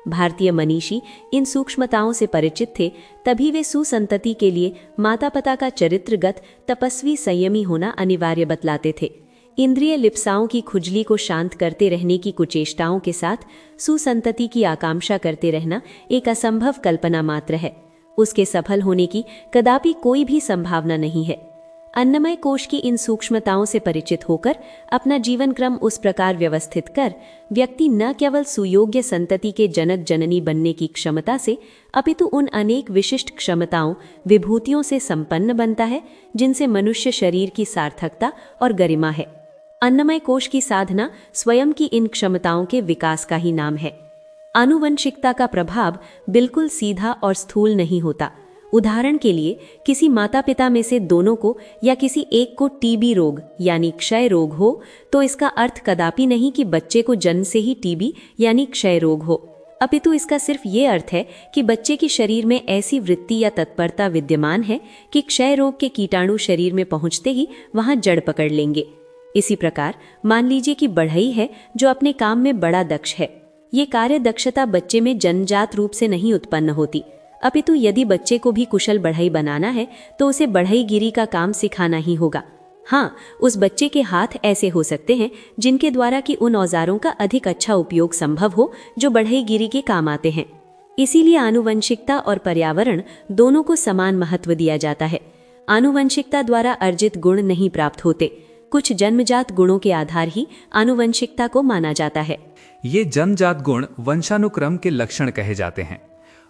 भारतीय मनीषी इन सूक्ष्मताओं से परिचित थे, तभी वे सुसंतति के लिए माता पिता का चरित्रगत तपस्वी संयमी होना अनिवार्य बतलाते थे। इंद्रिय लिप्साओं की खुजली को शांत करते रहने की कुचेष्टाओं के साथ सुसंतति की आकांक्षा करते रहना एक असंभव कल्पना मात्र है। उसके सफल होने की कदापि कोई भी संभावना नहीं है। अन्नमय कोश की इन सूक्ष्मताओं से परिचित होकर अपना जीवन क्रम उस प्रकार व्यवस्थित कर व्यक्ति न केवल सुयोग्य संतति के जनक जननी बनने की क्षमता से, अपितु उन अनेक विशिष्ट क्षमताओं विभूतियों से संपन्न बनता है जिनसे मनुष्य शरीर की सार्थकता और गरिमा है। अन्नमय कोश की साधना स्वयं की इन क्षमताओं के विकास का ही नाम है। आनुवंशिकता का प्रभाव बिल्कुल सीधा और स्थूल नहीं होता, उदाहरण के लिए किसी माता पिता में से दोनों को या किसी एक को टीबी रोग यानी क्षय रोग हो तो इसका अर्थ कदापि नहीं कि बच्चे को जन्म से ही टीबी यानी क्षय रोग हो, अपितु इसका सिर्फ ये अर्थ है कि बच्चे के शरीर में ऐसी वृत्ति या तत्परता विद्यमान है कि क्षय रोग के कीटाणु शरीर में पहुंचते ही वहां जड़ पकड़ लेंगे। इसी प्रकार मान लीजिए कि बढ़ई है जो अपने काम में बड़ा दक्ष है। ये कार्य दक्षता बच्चे में जन्मजात रूप से नहीं उत्पन्न होती, अपितु यदि बच्चे को भी कुशल बढ़ई बनाना है तो उसे बढ़ईगिरी का काम सिखाना ही होगा। हाँ, उस बच्चे के हाथ ऐसे हो सकते हैं जिनके द्वारा कि उन औजारों का अधिक अच्छा उपयोग संभव हो जो बढ़ईगिरी के काम आते हैं। इसीलिए आनुवंशिकता और पर्यावरण दोनों को समान महत्व दिया जाता है। आनुवंशिकता द्वारा अर्जित गुण नहीं प्राप्त होते, कुछ जन्मजात गुणों के आधार ही आनुवंशिकता को माना जाता है। ये जन्मजात गुण वंशानुक्रम के लक्षण कहे जाते हैं।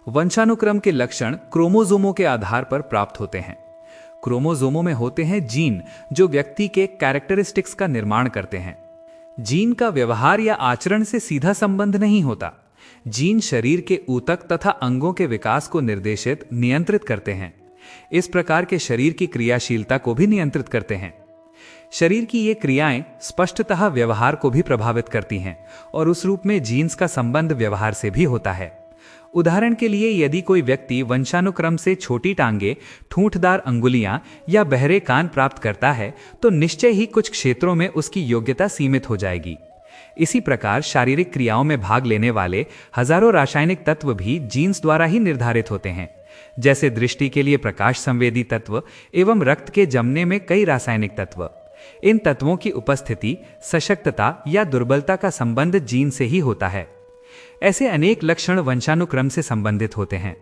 वंशानुक्रम के लक्षण क्रोमोसोमों के आधार पर प्राप्त होते हैं। क्रोमोसोमों में होते हैं जीन जो व्यक्ति के कैरेक्टरिस्टिक्स का निर्माण करते हैं। जीन का व्यवहार या आचरण से सीधा संबंध नहीं होता। जीन शरीर के ऊतक तथा अंगों के विकास को निर्देशित नियंत्रित करते हैं। इस प्रकार के शरीर की क्रियाशीलता को भी नियंत्रित करते हैं। शरीर की ये क्रियाएं स्पष्टतः व्यवहार को भी प्रभावित करती हैं और उस रूप में जीन्स का संबंध व्यवहार से भी होता है। उदाहरण के लिए यदि कोई व्यक्ति वंशानुक्रम से छोटी टांगे, ठूंठदार अंगुलियां या बहरे कान प्राप्त करता है तो निश्चय ही कुछ क्षेत्रों में उसकी योग्यता सीमित हो जाएगी। इसी प्रकार शारीरिक क्रियाओं में भाग लेने वाले हजारों रासायनिक तत्व भी जीन्स द्वारा ही निर्धारित होते हैं, जैसे दृष्टि के लिए प्रकाश संवेदी तत्व एवं रक्त के जमने में कई रासायनिक तत्व। इन तत्वों की उपस्थिति सशक्तता या दुर्बलता का संबंध जीन से ही होता है। ऐसे अनेक लक्षण वंशानुक्रम से संबंधित होते हैं।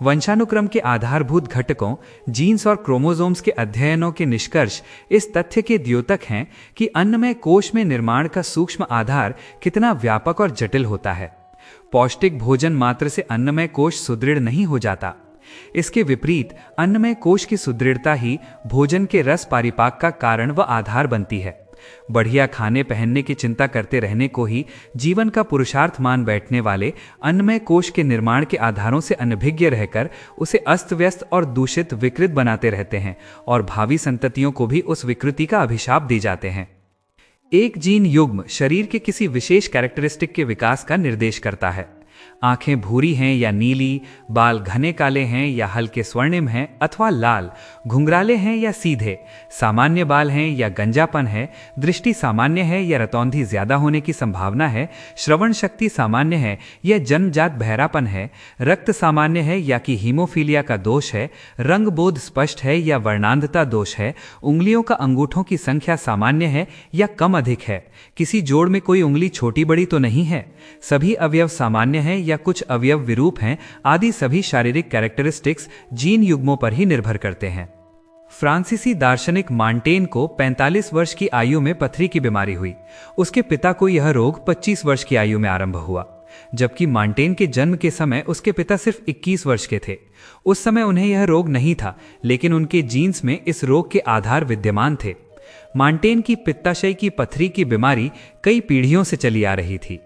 वंशानुक्रम के आधारभूत घटकों जीन्स और क्रोमोसोम्स के अध्ययनों के निष्कर्ष इस तथ्य के द्योतक हैं कि अन्नमय कोश में निर्माण का सूक्ष्म आधार कितना व्यापक और जटिल होता है। पौष्टिक भोजन मात्र से अन्नमय कोश सुदृढ़ नहीं हो जाता। इसके विपरीत अन्नमय कोश की सुदृढ़ता ही भोजन के रस पारिपाक का कारण व आधार बनती है। बढ़िया खाने पहनने की चिंता करते रहने को ही जीवन का पुरुषार्थ मान बैठने वाले अन्नमय कोश के निर्माण के आधारों से अनभिज्ञ रहकर उसे अस्त व्यस्त और दूषित विकृत बनाते रहते हैं और भावी संततियों को भी उस विकृति का अभिशाप दी जाते हैं। एक जीन युग्म शरीर के किसी विशेष कैरेक्टरिस्टिक के विकास का निर्देश करता है। आंखें भूरी हैं या नीली, बाल घने काले हैं या हल्के स्वर्णिम हैं अथवा लाल, घुंघराले हैं या सीधे, सामान्य बाल हैं या गंजापन है, दृष्टि सामान्य है या रतौंधी ज्यादा होने की संभावना है, श्रवण शक्ति सामान्य है या जन्मजात बहरापन है, रक्त सामान्य है या कि हीमोफीलिया का दोष है, रंग बोध स्पष्ट है या वर्णांधता दोष है, उंगलियों का अंगूठों की संख्या सामान्य है या कम अधिक है, किसी जोड़ में कोई उंगली छोटी बड़ी तो नहीं है, सभी अवयव सामान्य हैं या कुछ अवयव विरूप हैं, आदि सभी शारीरिक कैरेक्टरिस्टिक्स जीन युग्मों पर ही निर्भर करते हैं। फ्रांसीसी दार्शनिक मांटेन को 45 वर्ष की आयु में पथरी की बीमारी हुई। उसके पिता को यह रोग 25 वर्ष की आयु में आरंभ हुआ, जबकि मांटेन के जन्म के समय उसके पिता सिर्फ 21 वर्ष के थे। उस समय उन्हें यह रोग नहीं था, लेकिन उनके जीन्स में इस रोग के आधार विद्यमान थे। मांटेन की पित्ताशय की पथरी की बीमारी कई पीढ़ियों से चली आ रही थी।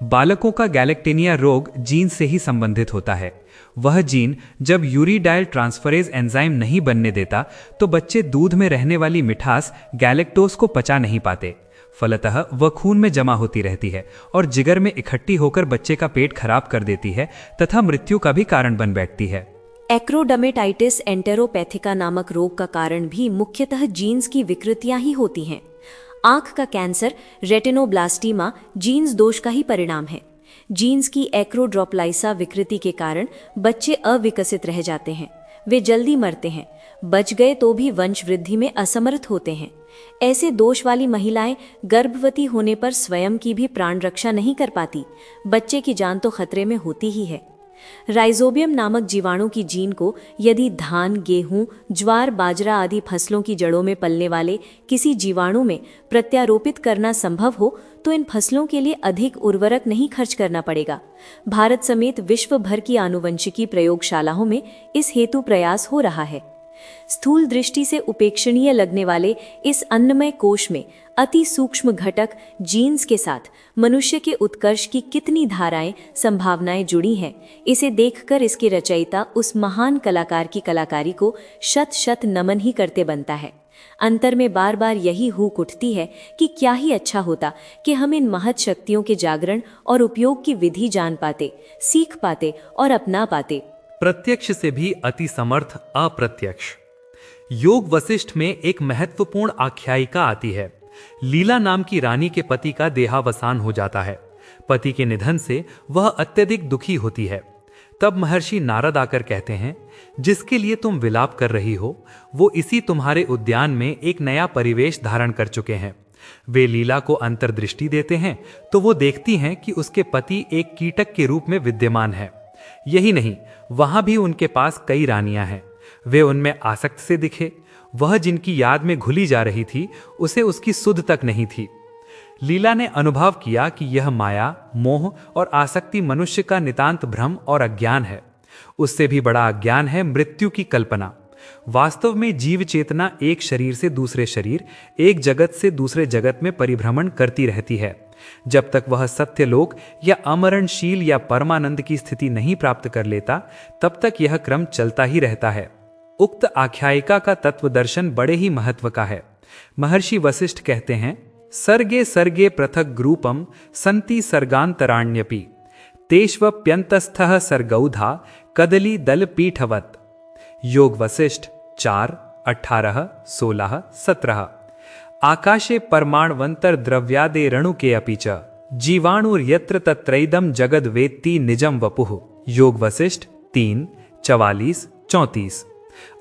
बालकों का गैलेक्टेनिया रोग जीन से ही संबंधित होता है। वह जीन जब यूरिडाइल ट्रांसफरेज एंजाइम नहीं बनने देता तो बच्चे दूध में रहने वाली मिठास गैलेक्टोज को पचा नहीं पाते। फलतः वह खून में जमा होती रहती है और जिगर में इकट्ठी होकर बच्चे का पेट खराब कर देती है तथा मृत्यु का भी कारण बन बैठती है। एक्रोडर्मेटाइटिस एंटेरोपैथिका नामक रोग का कारण भी मुख्यतः जीन्स की विकृतियां ही होती हैं। आंख का कैंसर रेटिनोब्लास्टीमा जीन्स दोष का ही परिणाम है। जीन्स की एक्रोड्रोप्लाइसा विकृति के कारण बच्चे अविकसित रह जाते हैं, वे जल्दी मरते हैं, बच गए तो भी वंश वृद्धि में असमर्थ होते हैं। ऐसे दोष वाली महिलाएं गर्भवती होने पर स्वयं की भी प्राण रक्षा नहीं कर पाती, बच्चे की जान तो खतरे में होती ही है। राइजोबियम नामक जीवाणु की जीन को यदि धान, गेहूं, ज्वार, बाजरा आदि फसलों की जड़ों में पलने वाले किसी जीवाणु में प्रत्यारोपित करना संभव हो तो इन फसलों के लिए अधिक उर्वरक नहीं खर्च करना पड़ेगा। भारत समेत विश्व भर की आनुवंशिकी प्रयोगशालाओं में इस हेतु प्रयास हो रहा है। स्थूल दृष्टि से उपेक्षणीय लगने वाले इस अन्नमय कोश में अति सूक्ष्म घटक जीन्स के साथ मनुष्य के उत्कर्ष की कितनी धाराएं, संभावनाएं जुड़ी हैं, इसे देखकर इसके रचयिता उस महान कलाकार की कलाकारी को शत शत नमन ही करते बनता है। अंतर में बार बार यही हूक उठती है कि क्या ही अच्छा होता कि हम इन महत शक्तियों के जागरण और उपयोग की विधि जान पाते, सीख पाते और अपना पाते। प्रत्यक्ष से भी अति समर्थ अप्रत्यक्ष। योग वशिष्ठ में एक महत्वपूर्ण आख्यायिका आती है। लीला नाम की रानी के पति का देहावसान हो जाता है। पति के निधन से वह अत्यधिक दुखी होती है। तब महर्षि नारद आकर कहते हैं, जिसके लिए तुम विलाप कर रही हो वो इसी तुम्हारे उद्यान में एक नया परिवेश धारण कर चुके हैं। वे लीला को अंतर्दृष्टि देते हैं तो वो देखती हैं कि उसके पति एक कीटक के रूप में विद्यमान है। यही नहीं, वहां भी उनके पास कई रानियां हैं। वे उनमें आसक्त से दिखे। वह जिनकी याद में घुली जा रही थी उसे उसकी सुध तक नहीं थी। लीला ने अनुभव किया कि यह माया, मोह और आसक्ति मनुष्य का नितांत भ्रम और अज्ञान है। उससे भी बड़ा अज्ञान है मृत्यु की कल्पना। वास्तव में जीव चेतना एक शरीर से दूसरे शरीर, एक जगत से दूसरे जगत में परिभ्रमण करती रहती है। जब तक वह सत्यलोक या अमरणशील या परमानंद की स्थिति नहीं प्राप्त कर लेता, तब तक यह क्रम चलता ही रहता है। उक्त आख्यायिका का तत्व दर्शन बड़े ही महत्व का है। महर्षि वशिष्ठ कहते हैं, सर्गे सर्गे पृथक ग्रूपम संति सर्गांतराण्यपि तेष्वप्यंतस्थः सर्गौधा कदली दल पीठवत। योग वशिष्ठ 4, 18, 16, 17। आकाशे परमाणवंतर द्रव्यादे रणुके अपि च जीवाणुर्यत्र तत्रैदम जगद वेत्ति निजम वपुः। योग वशिष्ठ 3, 44, 34।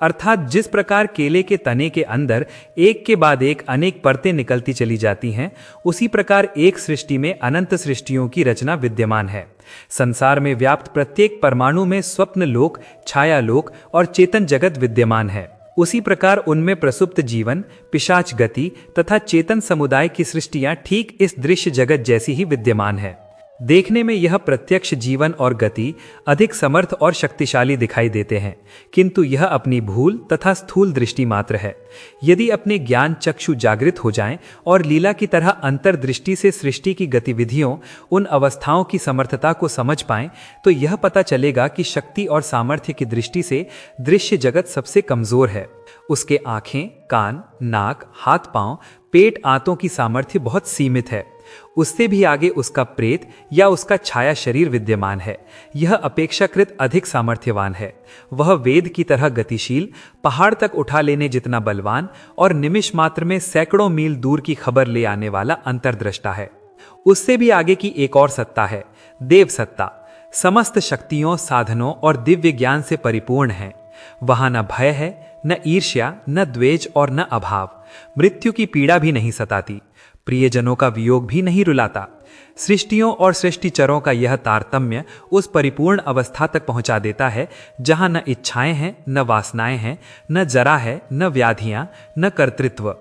अर्थात जिस प्रकार केले के तने के अंदर एक के बाद एक अनेक परतें निकलती चली जाती हैं, उसी प्रकार एक सृष्टि में अनंत सृष्टियों की रचना विद्यमान है। संसार में व्याप्त प्रत्येक परमाणु में स्वप्न लोक, छाया लोक और चेतन जगत विद्यमान है। उसी प्रकार उनमें प्रसुप्त जीवन, पिशाच गति तथा चेतन समुदाय की सृष्टियां ठीक इस दृश्य जगत जैसी ही विद्यमान है। देखने में यह प्रत्यक्ष जीवन और गति अधिक समर्थ और शक्तिशाली दिखाई देते हैं, किंतु यह अपनी भूल तथा स्थूल दृष्टि मात्र है। यदि अपने ज्ञान चक्षु जागृत हो जाएं और लीला की तरह अंतर्दृष्टि से सृष्टि की गतिविधियों, उन अवस्थाओं की समर्थता को समझ पाएं, तो यह पता चलेगा कि शक्ति और सामर्थ्य की दृष्टि से दृश्य जगत सबसे कमजोर है। उसके आंखें, कान, नाक, हाथ पांव, पेट आंतों की सामर्थ्य बहुत सीमित है। उससे भी आगे उसका प्रेत या उसका छाया शरीर विद्यमान है। यह अपेक्षाकृत अधिक सामर्थ्यवान है। वह वेद की तरह गतिशील, पहाड़ तक उठा लेने जितना बलवान और निमिष मात्र में सैकड़ों मील दूर की खबर ले आने वाला अंतर्दृष्टा है। उससे भी आगे की एक और सत्ता है, देव सत्ता। समस्त शक्तियों, साधनों और दिव्य ज्ञान से परिपूर्ण है। वहां न भय है, न ईर्ष्या, न द्वेष और न अभाव। मृत्यु की पीड़ा भी नहीं सताती। प्रियजनों का वियोग भी नहीं रुलाता। सृष्टियों और सृष्टिचरों का यह तारतम्य उस परिपूर्ण अवस्था तक पहुंचा देता है जहां न इच्छाएं हैं, न वासनाएं हैं, न जरा है, न व्याधियां, न कर्तृत्व।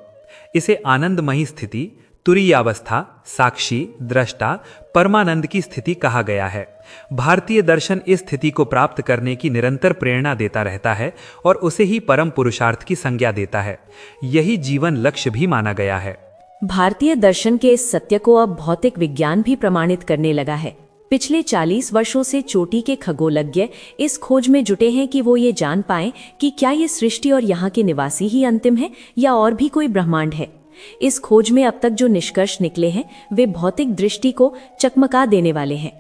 इसे आनंदमयी स्थिति, तुरीयावस्था, साक्षी, दृष्टा, परमानंद की स्थिति कहा गया है। भारतीय दर्शन इस स्थिति को प्राप्त करने की निरंतर प्रेरणा देता रहता है और उसे ही परम पुरुषार्थ की संज्ञा देता है। यही जीवन लक्ष्य भी माना गया है। भारतीय दर्शन के इस सत्य को अब भौतिक विज्ञान भी प्रमाणित करने लगा है। पिछले 40 वर्षों से चोटी के खगोलज्ञ इस खोज में जुटे हैं कि वो ये जान पाएं कि क्या ये सृष्टि और यहाँ के निवासी ही अंतिम है या और भी कोई ब्रह्मांड है। इस खोज में अब तक जो निष्कर्ष निकले हैं वे भौतिक दृष्टि को चकमका देने वाले हैं।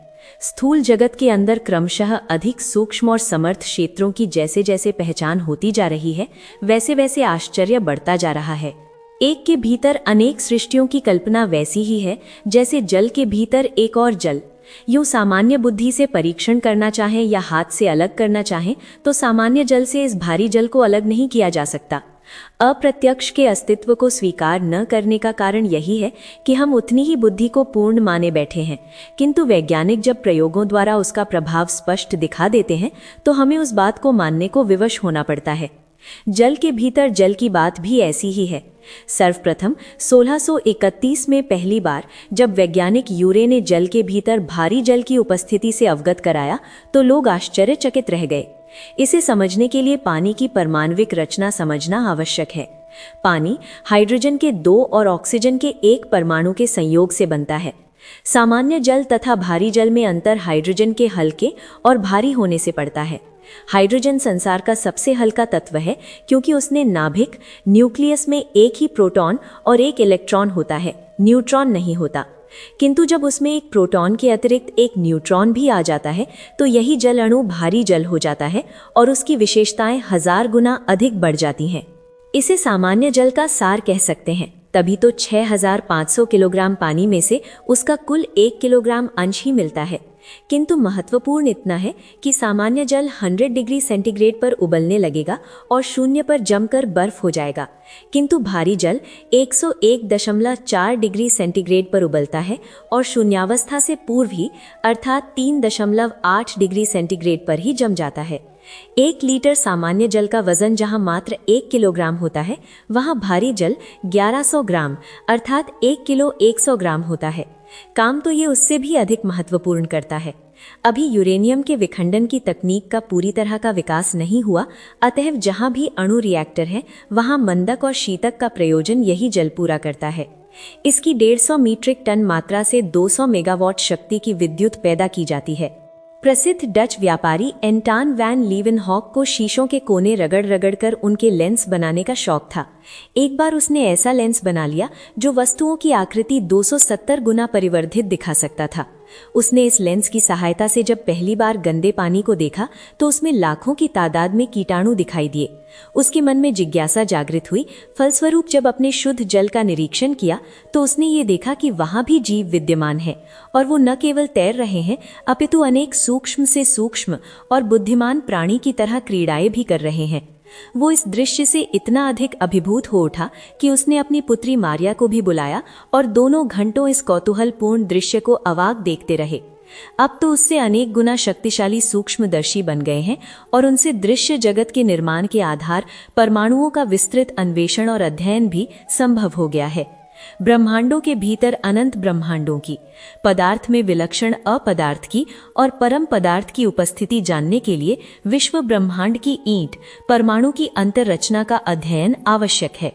स्थूल जगत के अंदर क्रमशः अधिक सूक्ष्म और समर्थ क्षेत्रों की जैसे जैसे पहचान होती जा रही है, वैसे वैसे आश्चर्य बढ़ता जा रहा है। एक के भीतर अनेक सृष्टियों की कल्पना वैसी ही है जैसे जल के भीतर एक और जल। यूं सामान्य बुद्धि से परीक्षण करना चाहें या हाथ से अलग करना चाहें तो सामान्य जल से इस भारी जल को अलग नहीं किया जा सकता। अप्रत्यक्ष के अस्तित्व को स्वीकार न करने का कारण यही है कि हम उतनी ही बुद्धि को पूर्ण माने बैठे हैं, किंतु वैज्ञानिक जब प्रयोगों द्वारा उसका प्रभाव स्पष्ट दिखा देते हैं तो हमें उस बात को मानने को विवश होना पड़ता है। जल के भीतर जल की बात भी ऐसी ही है। सर्वप्रथम 1631 में पहली बार जब वैज्ञानिक यूरे ने जल के भीतर भारी जल की उपस्थिति से अवगत कराया तो लोग आश्चर्यचकित रह गए। इसे समझने के लिए पानी की परमाणविक रचना समझना आवश्यक है। पानी हाइड्रोजन के 2 और ऑक्सीजन के 1 परमाणु के संयोग से बनता है। सामान्य जल तथा भारी जल में अंतर हाइड्रोजन के हल्के और भारी होने से पड़ता है। हाइड्रोजन संसार का सबसे हल्का तत्व है क्योंकि उसने नाभिक न्यूक्लियस में एक ही प्रोटॉन और एक इलेक्ट्रॉन होता है, न्यूट्रॉन नहीं होता। किंतु जब उसमें एक प्रोटॉन के अतिरिक्त एक न्यूट्रॉन भी आ जाता है तो यही जल अणु भारी जल हो जाता है और उसकी विशेषताएं 1000 गुना अधिक बढ़ जाती हैं। इसे सामान्य जल का सार कह सकते हैं। तभी तो 6500 किलोग्राम पानी में से उसका कुल 1 किलोग्राम अंश ही मिलता है। किंतु महत्वपूर्ण इतना है कि सामान्य जल 100 डिग्री सेंटीग्रेड पर उबलने लगेगा और 0 पर जमकर बर्फ हो जाएगा, किंतु भारी जल 101.4 डिग्री सेंटीग्रेड पर उबलता है और शून्यावस्था से पूर्व ही अर्थात 3.8 डिग्री सेंटीग्रेड पर ही जम जाता है। 1 लीटर सामान्य जल का वजन जहां मात्र 1 किलोग्राम होता है, वहां भारी जल 1100 ग्राम अर्थात 1 किलो 100 ग्राम होता है। काम तो ये उससे भी अधिक महत्वपूर्ण करता है। अभी यूरेनियम के विखंडन की तकनीक का पूरी तरह का विकास नहीं हुआ, अतएव जहां भी अणु रिएक्टर है वहां मंदक और शीतक का प्रयोजन यही जल पूरा करता है। इसकी 150 मीट्रिक टन मात्रा से 200 मेगावाट शक्ति की विद्युत पैदा की जाती है। प्रसिद्ध डच व्यापारी एंटान वैन लीवेनहॉक को शीशों के कोने रगड़ रगड़ कर उनके लेंस बनाने का शौक था। एक बार उसने ऐसा लेंस बना लिया जो वस्तुओं की आकृति 270 गुना परिवर्धित दिखा सकता था। उसने इस लेंस की सहायता से जब पहली बार गंदे पानी को देखा तो उसमें लाखों की तादाद में कीटाणु दिखाई दिए। उसके मन में जिज्ञासा जागृत हुई। फलस्वरूप जब अपने शुद्ध जल का निरीक्षण किया तो उसने ये देखा कि वहां भी जीव विद्यमान है और वो न केवल तैर रहे हैं अपितु अनेक सूक्ष्म से सूक्ष्म और बुद्धिमान प्राणी की तरह क्रीड़ाएं भी कर रहे हैं। वो इस दृश्य से इतना अधिक अभिभूत हो उठा कि उसने अपनी पुत्री मारिया को भी बुलाया और दोनों घंटों इस कौतूहलपूर्ण दृश्य को अवाक देखते रहे। अब तो उससे अनेक गुना शक्तिशाली सूक्ष्मदर्शी बन गए हैं और उनसे दृश्य जगत के निर्माण के आधार परमाणुओं का विस्तृत अन्वेषण और अध्ययन भी संभव हो गया है। ब्रह्मांडों के भीतर अनंत ब्रह्मांडों की, पदार्थ में विलक्षण अपदार्थ की और परम पदार्थ की उपस्थिति जानने के लिए विश्व ब्रह्मांड की ईंट परमाणु की अंतररचना का अध्ययन आवश्यक है।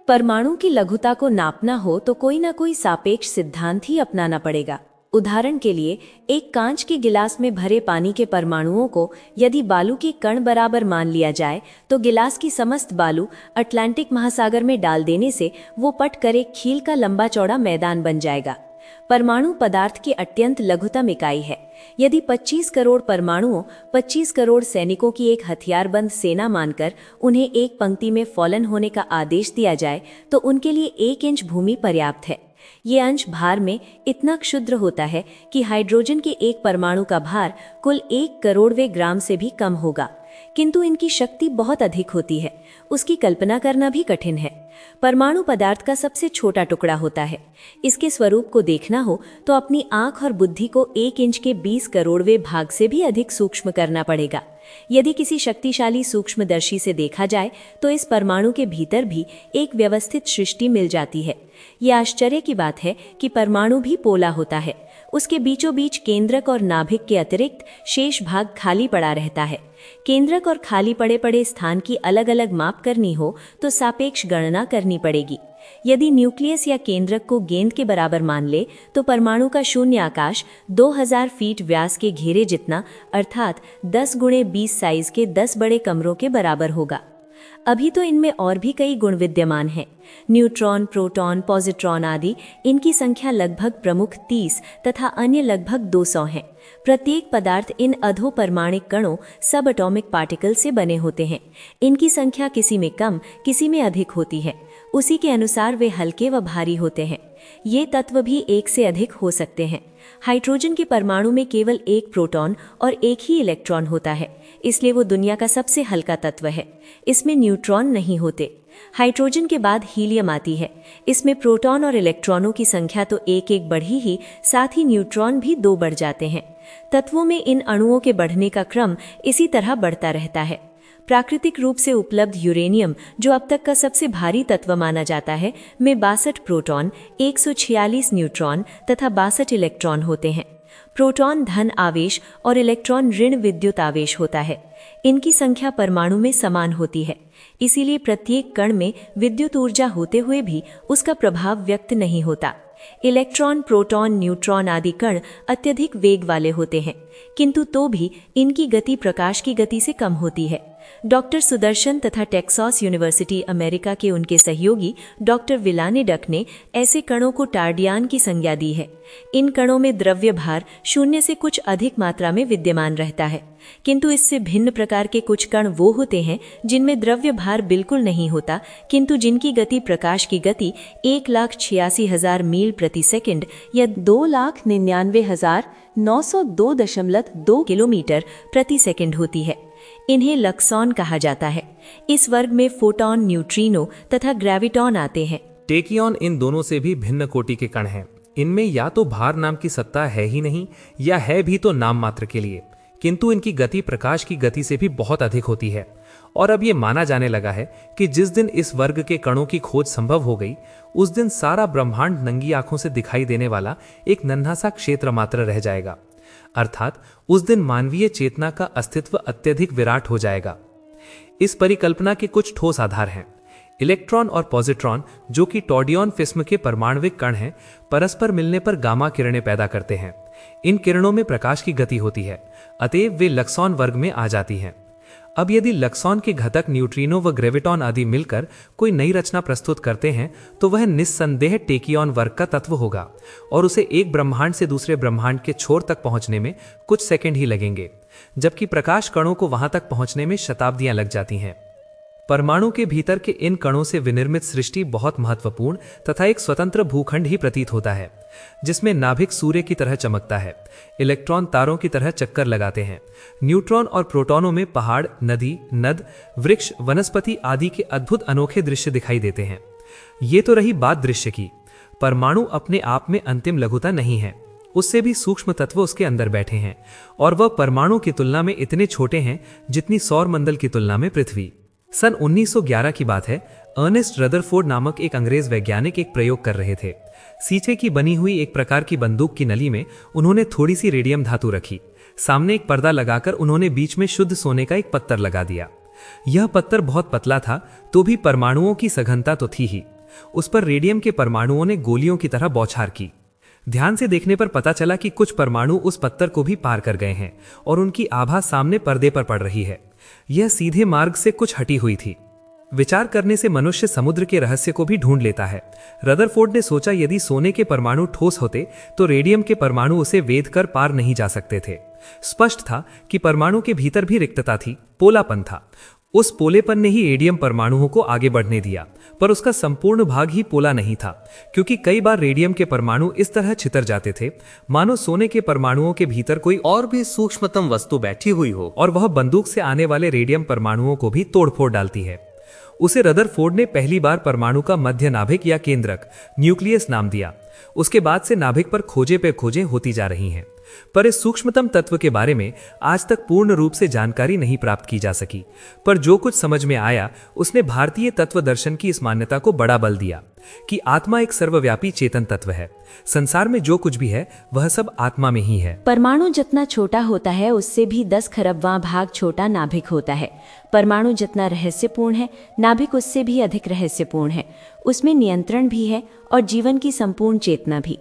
परमाणु की लघुता को नापना हो तो कोई ना कोई सापेक्ष सिद्धांत ही अपनाना पड़ेगा। उदाहरण के लिए एक कांच के गिलास में भरे पानी के परमाणुओं को यदि बालू के कण बराबर मान लिया जाए तो गिलास की समस्त बालू अटलांटिक महासागर में डाल देने से वो पट कर एक खील का लंबा चौड़ा मैदान बन जाएगा। परमाणु पदार्थ की अत्यंत लघुतम इकाई है। यदि 25 करोड़ परमाणुओं 25 करोड़ सैनिकों की एक हथियारबंद सेना मानकर उन्हें एक पंक्ति में फॉलन होने का आदेश दिया जाए तो उनके लिए 1 इंच भूमि पर्याप्त है। ये अंश भार में इतना क्षुद्र होता है कि हाइड्रोजन के एक परमाणु का भार कुल 1 करोड़वें ग्राम से भी कम होगा, किंतु इनकी शक्ति बहुत अधिक होती है। उसकी कल्पना करना भी कठिन है। परमाणु पदार्थ का सबसे छोटा टुकड़ा होता है। इसके स्वरूप को देखना हो तो अपनी आंख और बुद्धि को 1 इंच के 20 करोड़वें भाग से भी अधिक सूक्ष्म करना पड़ेगा। यदि किसी शक्तिशाली सूक्ष्मदर्शी से देखा जाए तो इस परमाणु के भीतर भी एक व्यवस्थित सृष्टि मिल जाती है। यह आश्चर्य की बात है कि परमाणु भी पोला होता है। उसके बीचों बीच केंद्रक और नाभिक के अतिरिक्त शेष भाग खाली पड़ा रहता है। केंद्रक और खाली पड़े पड़े स्थान की अलग अलग माप करनी हो तो सापेक्ष गणना करनी पड़ेगी। यदि न्यूक्लियस या केंद्रक को गेंद के बराबर मान ले तो परमाणु का शून्य आकाश 2000 फीट व्यास के घेरे जितना अर्थात 10 गुणे 20 साइज के 10 बड़े कमरों के बराबर होगा। अभी तो इनमें और भी कई गुण विद्यमान हैं। न्यूट्रॉन, प्रोटॉन, पॉजिट्रॉन आदि, इनकी संख्या लगभग प्रमुख 30 तथा अन्य लगभग 200 हैं। प्रत्येक पदार्थ इन अधोपरमाणिक कणों सब एटॉमिक पार्टिकल से बने होते हैं। इनकी संख्या किसी में कम किसी में अधिक होती है। उसी के अनुसार वे हल्के व भारी होते हैं। ये तत्व भी एक से अधिक हो सकते हैं। हाइड्रोजन के परमाणु में केवल 1 प्रोटॉन और 1 ही इलेक्ट्रॉन होता है, इसलिए वो दुनिया का सबसे हल्का तत्व है। इसमें न्यूट्रॉन नहीं होते। हाइड्रोजन के बाद हीलियम आती है। इसमें प्रोटॉन और इलेक्ट्रॉनों की संख्या तो 1-1 बढ़ी ही, साथ ही न्यूट्रॉन भी 2 बढ़ जाते हैं। तत्वों में इन अणुओं के बढ़ने का क्रम इसी तरह बढ़ता रहता है। प्राकृतिक रूप से उपलब्ध यूरेनियम, जो अब तक का सबसे भारी तत्व माना जाता है, में 62 प्रोटॉन, 146 न्यूट्रॉन तथा 62 इलेक्ट्रॉन होते हैं। प्रोटॉन धन आवेश और इलेक्ट्रॉन ऋण विद्युत आवेश होता है। इनकी संख्या परमाणु में समान होती है, इसीलिए प्रत्येक कण में विद्युत ऊर्जा होते हुए भी उसका प्रभाव व्यक्त नहीं होता। इलेक्ट्रॉन, प्रोटॉन, न्यूट्रॉन आदि कण अत्यधिक वेग वाले होते हैं, किंतु तो भी इनकी गति प्रकाश की गति से कम होती है। डॉक्टर सुदर्शन तथा टेक्सास यूनिवर्सिटी अमेरिका के उनके सहयोगी डॉक्टर विलाने डक ने ऐसे कणों को टार्डियन की संज्ञा दी है। इन कणों में द्रव्य भार शून्य से कुछ अधिक मात्रा में विद्यमान रहता है, किंतु इससे भिन्न प्रकार के कुछ कण वो होते हैं जिनमें द्रव्य भार बिल्कुल नहीं होता, किंतु जिनकी गति प्रकाश की गति 1,86,000 मील प्रति सेकंड या 2,99,902.2 किलोमीटर प्रति सेकंड होती है। इन्हें लक्सॉन कहा जाता है। इस वर्ग में फोटॉन, न्यूट्रिनो तथा ग्रेविटॉन आते हैं। टेकियॉन इन दोनों से भी भिन्न कोटि के कण हैं। इनमें या तो भार नाम की सत्ता है ही नहीं, या है भी तो नाम मात्र के लिए, किंतु इनकी गति प्रकाश की गति से भी बहुत अधिक होती है। और अब ये माना जाने लगा है कि जिस दिन इस वर्ग के कणों की खोज संभव हो गई, उस दिन सारा ब्रह्मांड नंगी आंखों से दिखाई देने वाला एक नन्हा सा क्षेत्र मात्र रह जाएगा। अर्थात उस दिन मानवीय चेतना का अस्तित्व अत्यधिक विराट हो जाएगा। इस परिकल्पना के कुछ ठोस आधार हैं। इलेक्ट्रॉन और पॉजिट्रॉन, जो कि टॉर्डियन किस्म के परमाणविक कण हैं, परस्पर मिलने पर गामा किरणें पैदा करते हैं। इन किरणों में प्रकाश की गति होती है, अतएव वे लक्सॉन वर्ग में आ जाती हैं। अब यदि लक्सॉन के घटक न्यूट्रिनो व ग्रेविटॉन आदि मिलकर कोई नई रचना प्रस्तुत करते हैं, तो वह निस्संदेह टेकियॉन वर्ग का तत्व होगा और उसे एक ब्रह्मांड से दूसरे ब्रह्मांड के छोर तक पहुंचने में कुछ सेकंड ही लगेंगे, जबकि प्रकाश कणों को वहां तक पहुंचने में शताब्दियां लग जाती हैं। परमाणु के भीतर के इन कणों से विनिर्मित सृष्टि बहुत महत्वपूर्ण तथा एक स्वतंत्र भूखंड ही प्रतीत होता है, जिसमें नाभिक सूर्य की तरह चमकता है, इलेक्ट्रॉन तारों की तरह चक्कर लगाते हैं, न्यूट्रॉन और प्रोटॉनों में पहाड़, नदी, नद, वृक्ष, वनस्पति आदि के अद्भुत अनोखे दृश्य दिखाई देते हैं। ये तो रही बात दृश्य की। परमाणु अपने आप में अंतिम लघुता नहीं है, उससे भी सूक्ष्म तत्व उसके अंदर बैठे हैं, और वह परमाणु की तुलना में इतने छोटे हैं जितनी सौर मंडल की तुलना में पृथ्वी। सन 1911 की बात है। अर्नेस्ट रदरफोर्ड नामक एक अंग्रेज वैज्ञानिक एक प्रयोग कर रहे थे। सीचे की बनी हुई एक प्रकार की बंदूक की नली में उन्होंने थोड़ी सी रेडियम धातु रखी। सामने एक पर्दा लगाकर उन्होंने बीच में शुद्ध सोने का एक पत्थर लगा दिया। यह पत्थर बहुत पतला था, तो भी परमाणुओं की सघनता तो थी ही। उस पर रेडियम के परमाणुओं ने गोलियों की तरह बौछार की। ध्यान से देखने पर पता चला कि कुछ परमाणु उस पत्थर को भी पार कर गए हैं और उनकी आभा सामने पर्दे पर पड़ रही है। यह सीधे मार्ग से कुछ हटी हुई थी। विचार करने से मनुष्य समुद्र के रहस्य को भी ढूंढ लेता है। रदरफोर्ड ने सोचा, यदि सोने के परमाणु ठोस होते तो रेडियम के परमाणु उसे वेद कर पार नहीं जा सकते थे। स्पष्ट था कि परमाणु के भीतर भी रिक्तता थी, पोलापन था। उस पोलेपन ने ही रेडियम परमाणुओं को आगे बढ़ने दिया, पर उसका संपूर्ण भाग ही पोला नहीं था, क्योंकि कई बार रेडियम के परमाणु इस तरह छितर जाते थे मानो सोने के परमाणुओं के भीतर कोई और भी सूक्ष्मतम वस्तु बैठी हुई हो, और वह बंदूक से आने वाले रेडियम परमाणुओं को भी तोड़फोड़ डालती है। उसे रदरफोर्ड ने पहली बार परमाणु का मध्य नाभिक या केंद्रक, न्यूक्लियस नाम दिया। उसके बाद से नाभिक पर खोजे पे खोजें होती जा रही हैं, पर इस सूक्ष्मतम तत्व के बारे में आज तक पूर्ण रूप से जानकारी नहीं प्राप्त की जा सकी। पर जो कुछ समझ में आया, उसने भारतीय तत्व दर्शन की इस मान्यता को बड़ा बल दिया कि आत्मा एक सर्वव्यापी चेतन तत्व है। संसार में जो कुछ भी है वह सब आत्मा में ही है। परमाणु जितना छोटा होता है, उससे भी 10 खरबवां भाग छोटा नाभिक होता है। परमाणु जितना रहस्यपूर्ण है, नाभिक उससे भी अधिक रहस्यपूर्ण है। उसमें नियंत्रण भी है और जीवन की संपूर्ण चेतना भी।